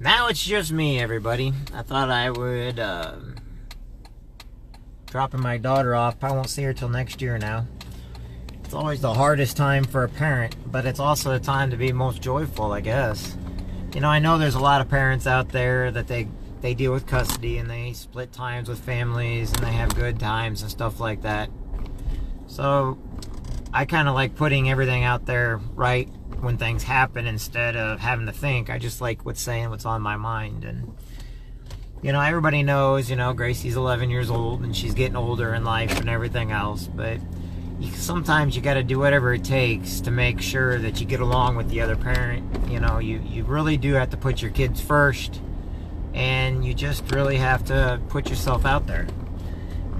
Now it's just me, everybody. I thought I would, dropping my daughter off. I won't see her till next year now. It's always the hardest time for a parent, but it's also the time to be most joyful, I guess. You know, I know there's a lot of parents out there that they deal with custody and they split times with families and they have good times and stuff like that. So I kind of like putting everything out there right when things happen instead of having to think. I just like saying what's on my mind. And you know, everybody knows, you know, Gracie's 11 years old and she's getting older in life and everything else, but sometimes you got to do whatever it takes to make sure that you get along with the other parent. You know, you really do have to put your kids first, and you just really have to put yourself out there.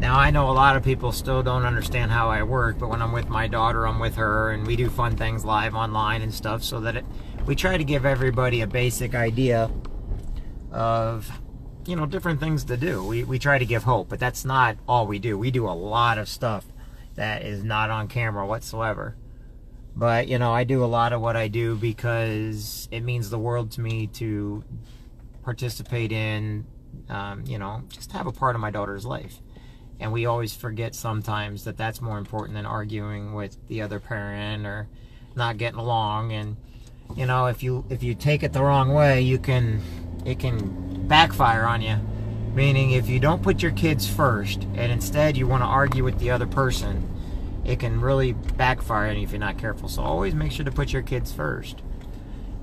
Now, I know a lot of people still don't understand how I work, but when I'm with my daughter, I'm with her, and we do fun things live online and stuff, so that we try to give everybody a basic idea of, you know, different things to do. We try to give hope, but that's not all we do. We do a lot of stuff that is not on camera whatsoever. But, you know, I do a lot of what I do because it means the world to me to participate in, you know, just have a part of my daughter's life. And we always forget sometimes that that's more important than arguing with the other parent or not getting along. And, you know, if you take it the wrong way, it can backfire on you. Meaning, if you don't put your kids first and instead you want to argue with the other person, it can really backfire on you if you're not careful. So always make sure to put your kids first.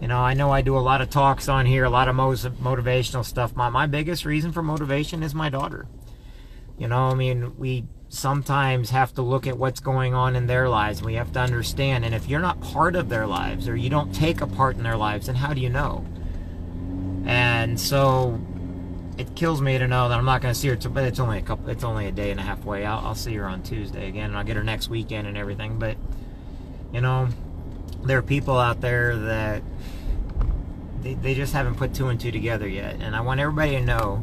You know I do a lot of talks on here, a lot of motivational stuff. My biggest reason for motivation is my daughter. You know, I mean, we sometimes have to look at what's going on in their lives. We have to understand. And if you're not part of their lives or you don't take a part in their lives, then how do you know? And so it kills me to know that I'm not going to see her, but it's only a day and a half away. I'll see her on Tuesday again, and I'll get her next weekend and everything. But, you know, there are people out there that they just haven't put two and two together yet. And I want everybody to know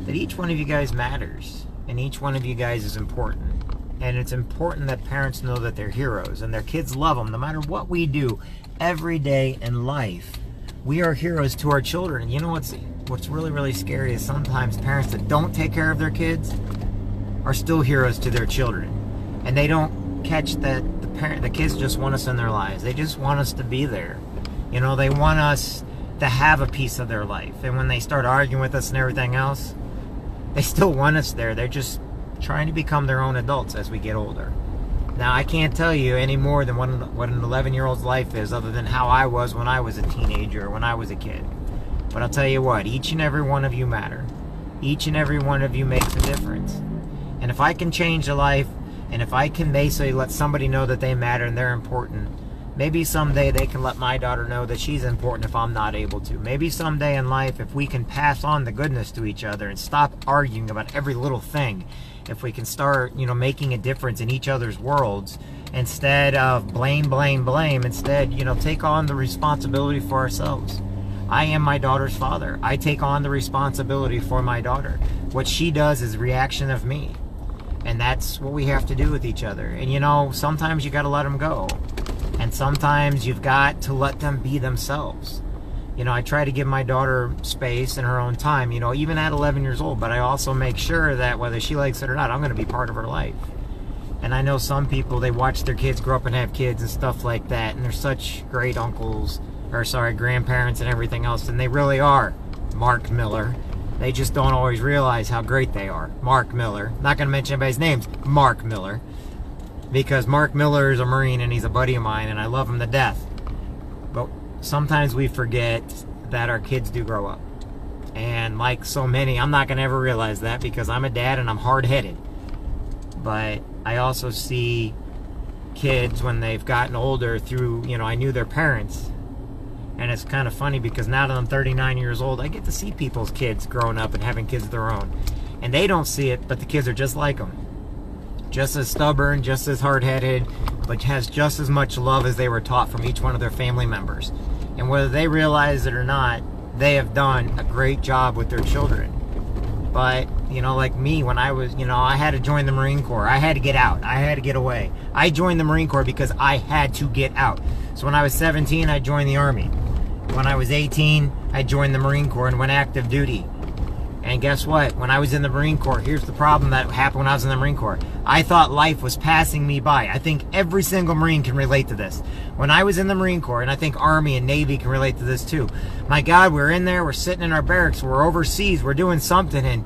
that each one of you guys matters, and each one of you guys is important. And it's important that parents know that they're heroes, and their kids love them. No matter what we do every day in life, we are heroes to our children. And you know what's really, really scary is sometimes parents that don't take care of their kids are still heroes to their children. And they don't catch that the kids just want us in their lives. They just want us to be there. You know, they want us to have a piece of their life. And when they start arguing with us and everything else, they still want us there. They're just trying to become their own adults as we get older. Now, I can't tell you any more than what an 11-year-old's life is, other than how I was when I was a teenager or when I was a kid. But I'll tell you what, each and every one of you matter. Each and every one of you makes a difference. And if I can change a life, and if I can basically let somebody know that they matter and they're important, maybe someday they can let my daughter know that she's important if I'm not able to. Maybe someday in life, if we can pass on the goodness to each other and stop arguing about every little thing, if we can start, you know, making a difference in each other's worlds, instead of blame, instead, you know, take on the responsibility for ourselves. I am my daughter's father. I take on the responsibility for my daughter. What she does is a reaction of me. And that's what we have to do with each other. And you know, sometimes you got to let them go. And sometimes you've got to let them be themselves. You know, I try to give my daughter space in her own time, you know, even at 11 years old. But I also make sure that whether she likes it or not, I'm going to be part of her life. And I know some people, they watch their kids grow up and have kids and stuff like that. And they're such great grandparents and everything else. And they really are Mark Miller. They just don't always realize how great they are. Mark Miller. Not going to mention anybody's names. Mark Miller. Because Mark Miller is a Marine and he's a buddy of mine and I love him to death. But sometimes we forget that our kids do grow up. And like so many, I'm not going to ever realize that because I'm a dad and I'm hard-headed. But I also see kids when they've gotten older through, you know, I knew their parents. And it's kind of funny because now that I'm 39 years old, I get to see people's kids growing up and having kids of their own. And they don't see it, but the kids are just like them. Just as stubborn, just as hard-headed, but has just as much love as they were taught from each one of their family members. And whether they realize it or not, they have done a great job with their children. But, you know, like me, when I was, you know, I had to join the Marine Corps. I had to get out. I had to get away. I joined the Marine Corps because I had to get out. So when I was 17, I joined the Army. When I was 18, I joined the Marine Corps and went active duty. And guess what? When I was in the Marine Corps, here's the problem that happened when I was in the Marine Corps. I thought life was passing me by. I think every single Marine can relate to this. When I was in the Marine Corps, and I think Army and Navy can relate to this too. My God, we're in there, we're sitting in our barracks, we're overseas, we're doing something, and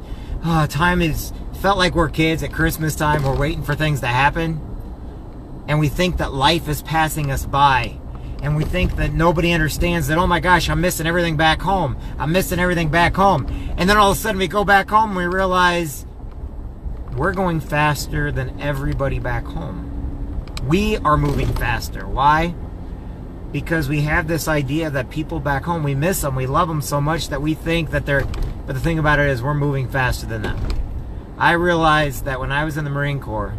felt like we're kids at Christmas time, we're waiting for things to happen. And we think that life is passing us by. And we think that nobody understands that, oh my gosh, I'm missing everything back home. I'm missing everything back home. And then all of a sudden we go back home and we realize we're going faster than everybody back home. We are moving faster. Why? Because we have this idea that people back home, we miss them, we love them so much that we think that they're, but the thing about it is we're moving faster than them. I realized that when I was in the Marine Corps,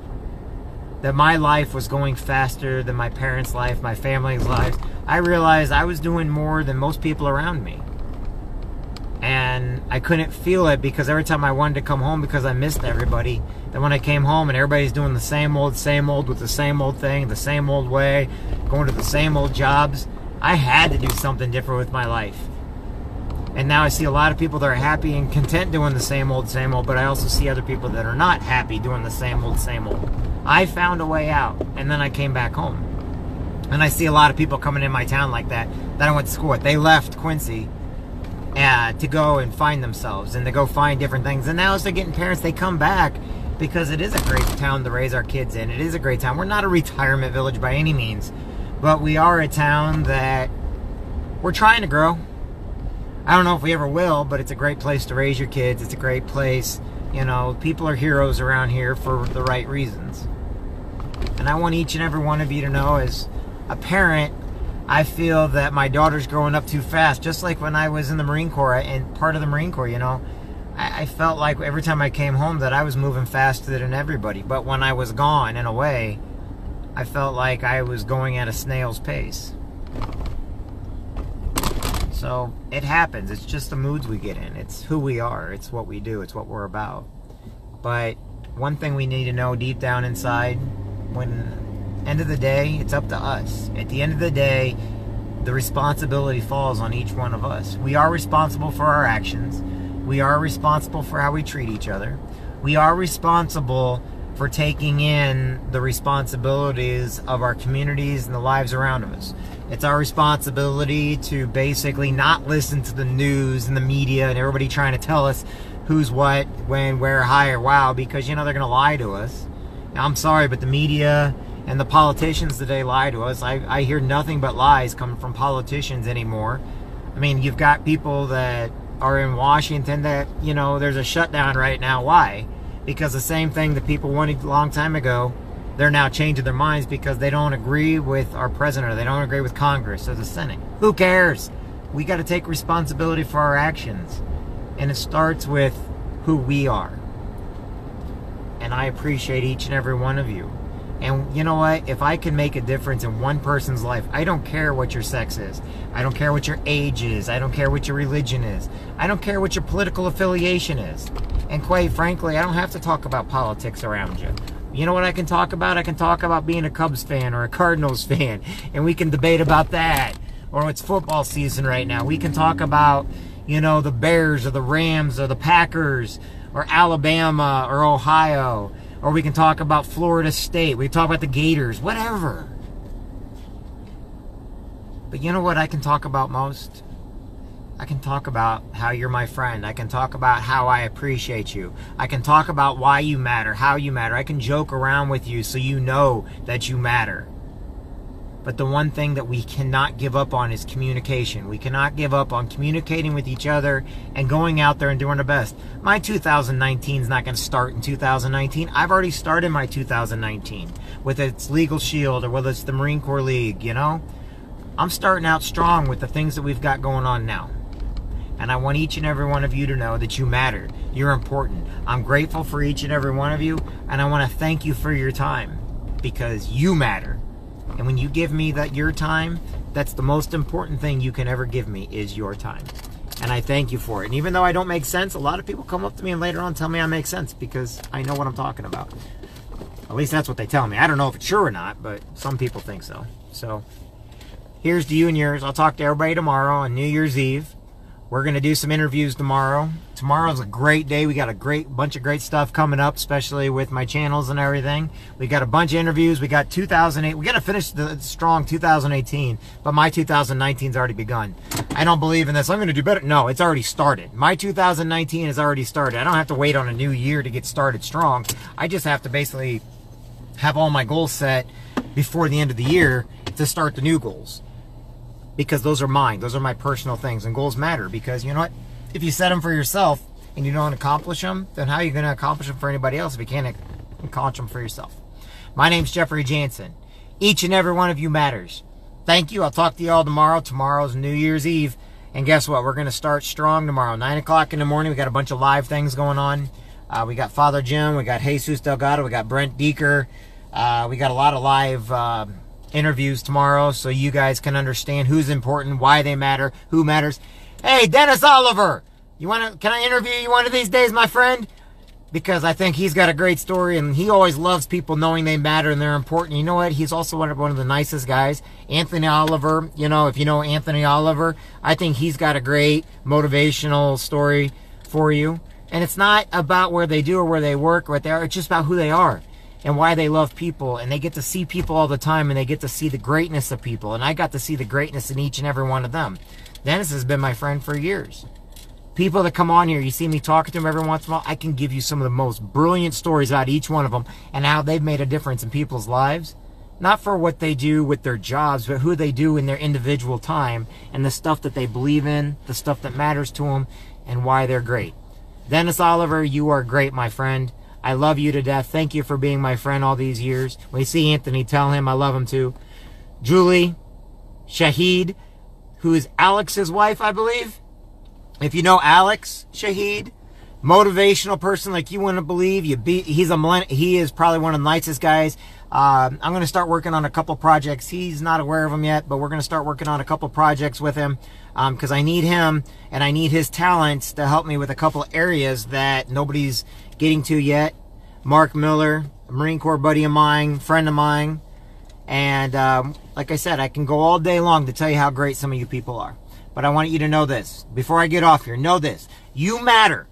that my life was going faster than my parents' life, my family's lives. I realized I was doing more than most people around me. And I couldn't feel it because every time I wanted to come home because I missed everybody, then when I came home and everybody's doing the same old with the same old thing, the same old way, going to the same old jobs, I had to do something different with my life. And now I see a lot of people that are happy and content doing the same old, but I also see other people that are not happy doing the same old. I found a way out, and then I came back home. And I see a lot of people coming in my town like that I went to school with. They left Quincy to go and find themselves and to go find different things. And now as they're getting parents, they come back because it is a great town to raise our kids in. It is a great town. We're not a retirement village by any means, but we are a town that we're trying to grow. I don't know if we ever will, but it's a great place to raise your kids. It's a great place. You know, people are heroes around here for the right reasons. And I want each and every one of you to know, as a parent, I feel that my daughter's growing up too fast. Just like when I was in the Marine Corps and part of the Marine Corps, you know, I felt like every time I came home that I was moving faster than everybody. But when I was gone and away, I felt like I was going at a snail's pace. So it happens. It's just the moods we get in. It's who we are. It's what we do. It's what we're about. But one thing we need to know deep down inside, end of the day, it's up to us. At the end of the day, the responsibility falls on each one of us. We are responsible for our actions. We are responsible for how we treat each other. We are responsible for taking in the responsibilities of our communities and the lives around us. It's our responsibility to basically not listen to the news and the media and everybody trying to tell us who's what, when, where, high, or wow, because, you know, they're going to lie to us. Now, I'm sorry, but the media and the politicians today lie to us. I hear nothing but lies coming from politicians anymore. I mean, you've got people that are in Washington that, you know, there's a shutdown right now. Why? Because the same thing that people wanted a long time ago, they're now changing their minds because they don't agree with our president, or they don't agree with Congress or the Senate. Who cares? We got to take responsibility for our actions. And it starts with who we are. And I appreciate each and every one of you. And you know what? If I can make a difference in one person's life, I don't care what your sex is. I don't care what your age is. I don't care what your religion is. I don't care what your political affiliation is. And quite frankly, I don't have to talk about politics around you. You know what I can talk about? I can talk about being a Cubs fan or a Cardinals fan. And we can debate about that. Or it's football season right now. We can talk about, you know, the Bears or the Rams or the Packers or Alabama or Ohio. Or we can talk about Florida State. We can talk about the Gators. Whatever. But you know what I can talk about most? I can talk about how you're my friend. I can talk about how I appreciate you. I can talk about why you matter, how you matter. I can joke around with you so you know that you matter. But the one thing that we cannot give up on is communication. We cannot give up on communicating with each other and going out there and doing our best. My 2019 is not going to start in 2019. I've already started my 2019, whether it's Legal Shield or whether it's the Marine Corps League, you know. I'm starting out strong with the things that we've got going on now. And I want each and every one of you to know that you matter. You're important. I'm grateful for each and every one of you, and I want to thank you for your time, because you matter. And when you give me your time, that's the most important thing you can ever give me, is your time. And I thank you for it. And even though I don't make sense, a lot of people come up to me and later on tell me I make sense because I know what I'm talking about. At least that's what they tell me. I don't know if it's true or not, but some people think so. So here's to you and yours. I'll talk to everybody tomorrow on New Year's Eve. We're going to do some interviews tomorrow. Tomorrow's a great day. We got a bunch of great stuff coming up, especially with my channels and everything. We got a bunch of interviews. We got 2008. We got to finish the strong 2018, but my 2019's already begun. I don't believe in this. I'm going to do better. No, it's already started. My 2019 has already started. I don't have to wait on a new year to get started strong. I just have to basically have all my goals set before the end of the year to start the new goals. Because those are mine. Those are my personal things. And goals matter because, you know what? If you set them for yourself and you don't accomplish them, then how are you going to accomplish them for anybody else if you can't accomplish them for yourself? My name's Jeffrey Jansen. Each and every one of you matters. Thank you. I'll talk to you all tomorrow. Tomorrow's New Year's Eve. And guess what? We're going to start strong tomorrow. 9 o'clock in the morning. We got a bunch of live things going on. We got Father Jim. We got Jesus Delgado. We got Brent Deeker. We got a lot of live interviews tomorrow so you guys can understand who's important, why they matter, who matters. Hey, Dennis Oliver, can I interview you one of these days, my friend? Because I think he's got a great story and he always loves people knowing they matter and they're important. You know what? He's also one of the nicest guys. Anthony Oliver, you know, if you know Anthony Oliver, I think he's got a great motivational story for you. And it's not about where they do or where they work or what they are. It's just about who they are. And why they love people, and they get to see people all the time, and they get to see the greatness of people, and I got to see the greatness in each and every one of them. Dennis has been my friend for years. People that come on here, you see me talking to them every once in a while, I can give you some of the most brilliant stories about each one of them, and how they've made a difference in people's lives. Not for what they do with their jobs, but who they do in their individual time, and the stuff that they believe in, the stuff that matters to them, and why they're great. Dennis Oliver, you are great, my friend. I love you to death. Thank you for being my friend all these years. When you see Anthony, tell him I love him too. Julie Shahid, who is Alex's wife, I believe. If you know Alex Shahid, motivational person like you wouldn't believe. He is probably one of the nicest guys. I'm going to start working on a couple projects. He's not aware of them yet, but we're going to start working on a couple projects with him because I need him and I need his talents to help me with a couple areas that nobody's getting to yet. Mark Miller, a Marine Corps buddy of mine, friend of mine, and like I said, I can go all day long to tell you how great some of you people are. But I want you to know this. Before I get off here, know this. You matter.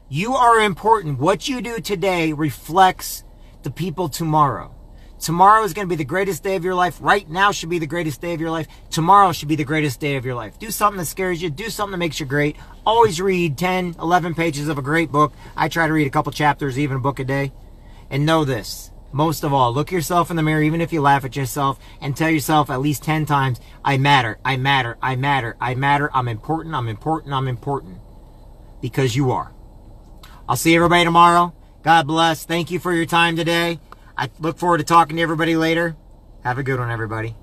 You are important. What you do today reflects the people tomorrow. Tomorrow is going to be the greatest day of your life. Right now should be the greatest day of your life. Tomorrow should be the greatest day of your life. Do something that scares you. Do something that makes you great. Always read 10, 11 pages of a great book. I try to read a couple chapters, even a book a day. And know this. Most of all, look yourself in the mirror, even if you laugh at yourself, and tell yourself at least 10 times, I matter, I matter, I matter, I matter, I'm important, I'm important, I'm important. Because you are. I'll see everybody tomorrow. God bless. Thank you for your time today. I look forward to talking to everybody later. Have a good one, everybody.